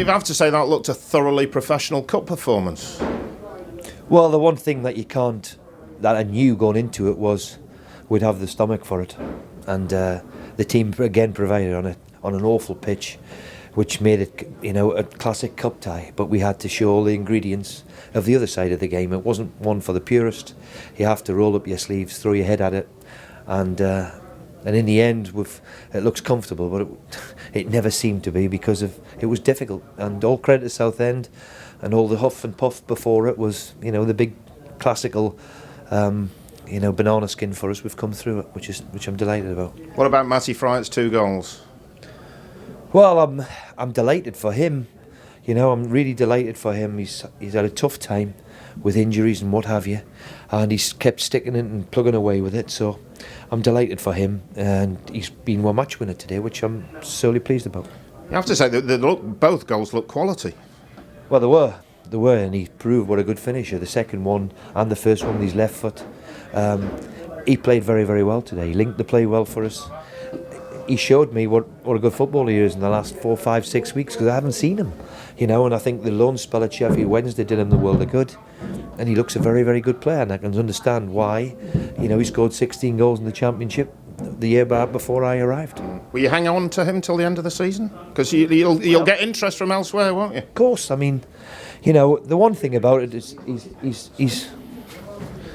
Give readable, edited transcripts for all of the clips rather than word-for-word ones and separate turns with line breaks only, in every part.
You'd have to say that looked a thoroughly professional cup performance.
Well, the one thing that that I knew going into it was we'd have the stomach for it, and the team again provided on an awful pitch, which made it, a classic cup tie. But we had to show all the ingredients of the other side of the game. It wasn't one for the purist. You have to roll up your sleeves, throw your head at it, and in the end, it looks comfortable, but it never seemed to be because it was difficult. And all credit to Southend, and all the huff and puff before it was, the big classical. Banana skin for us. We've come through it, which I'm delighted about.
What about Matty Fryatt's 2 goals?
Well, I'm delighted for him. I'm really delighted for him. He's had a tough time with injuries and what have you, and he's kept sticking it and plugging away with it. So I'm delighted for him, and he's been one match winner today, which I'm sorely pleased about.
You have to say that both goals look quality.
Well, they were, and he proved what a good finisher. The second one and the first one with his left foot. He played very, very well today. He linked the play well for us. He showed me what a good footballer he is in the last 4, 5, 6 weeks, because I haven't seen him, and I think the loan spell at Sheffield Wednesday did him the world of good, and he looks a very, very good player, and I can understand why. He scored 16 goals in the Championship the year before I arrived.
Will you hang on to him till the end of the season? Because you'll get interest from elsewhere, won't you?
Of course. I mean, the one thing about it is he's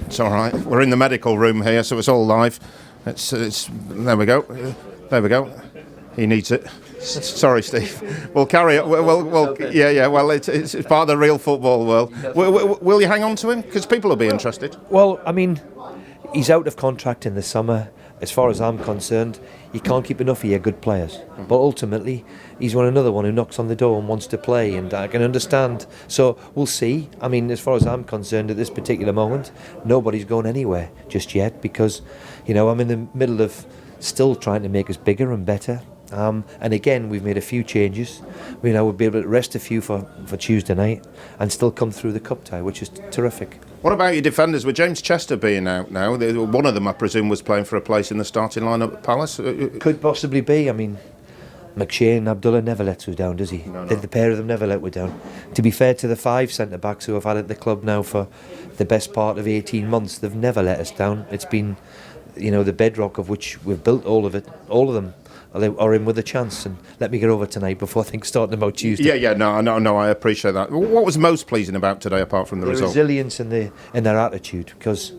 It's all right. We're in the medical room here, so it's all live. It's there we go. There we go. He needs it. Sorry, Steve. We'll carry it. Yeah. Well, it's part of the real football world. Will you hang on to him? Because people will be interested.
Well, I mean, he's out of contract in the summer. As far as I'm concerned, you can't keep enough of your good players. But ultimately, he's another one who knocks on the door and wants to play, and I can understand. So we'll see. I mean, as far as I'm concerned, at this particular moment, nobody's going anywhere just yet, because, I'm in the middle of still trying to make us bigger and better. And again, we've made a few changes. We'll be able to rest a few for Tuesday night and still come through the cup tie, which is terrific. What
about your defenders? With James Chester being out now, one of them, I presume, was playing for a place in the starting lineup at Palace?
Could possibly be. I mean, McShane and Abdullah never lets us down, does he? No. The pair of them never let us down. To be fair to the 5 centre-backs who I've had at the club now for the best part of 18 months, they've never let us down. It's been, the bedrock of which we've built all of them. Are in with a chance, and let me get over tonight before things start about Tuesday.
No, I appreciate that. What was most pleasing about today, apart from the result?
Resilience in their attitude, because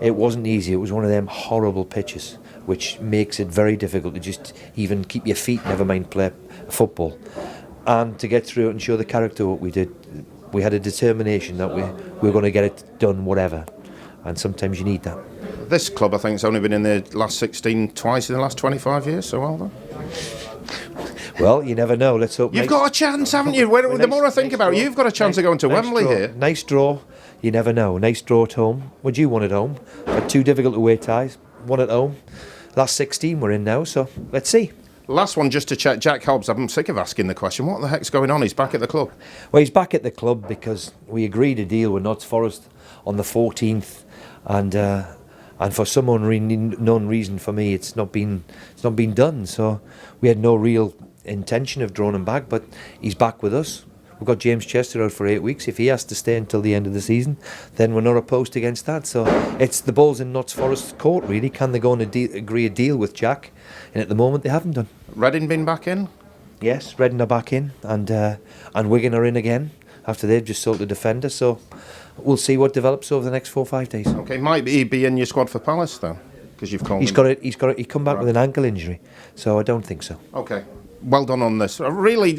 it wasn't easy. It was one of them horrible pitches, which makes it very difficult to just even keep your feet, never mind play football. And to get through it and show the character of what we did, we had a determination that we were going to get it done, whatever. And sometimes you need that.
This club, I think, has only been in the last 16 twice in the last 25 years, so well done.
Well, you never know. Let's hope.
You've got a chance, haven't you? The more I think about it, you've got a chance of going to Wembley here.
Nice draw. You never know. Nice draw at home. Would you want at home? Had 2 difficult away ties. 1 at home. Last 16 we're in now, so let's see.
Last one, just to check. Jack Hobbs, I'm sick of asking the question. What the heck's going on? He's back at the club.
Well, he's back at the club because we agreed a deal with Notts Forest on the 14th, and for some unknown reason for me, it's not been done. So we had no real intention of drawing him back, but he's back with us. We've got James Chester out for 8 weeks. If he has to stay until the end of the season, then we're not opposed against that. So it's the ball's in Notts Forest's court, really. Can they go and agree a deal with Jack? And at the moment, they haven't done.
Reading been back in?
Yes, Reading are back in, and Wigan are in again after they've just sold the defender. So we'll see what develops over the next 4 or 5 days.
Okay, might he be in your squad for Palace though? Because you've called
him. He come back with an ankle injury, so I don't think so.
Okay. Well done on this. A really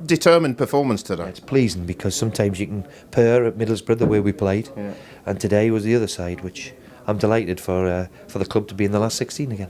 determined performance today.
It's pleasing because sometimes you can purr at Middlesbrough the way we played, and today was the other side, which I'm delighted for the club to be in the last 16 again.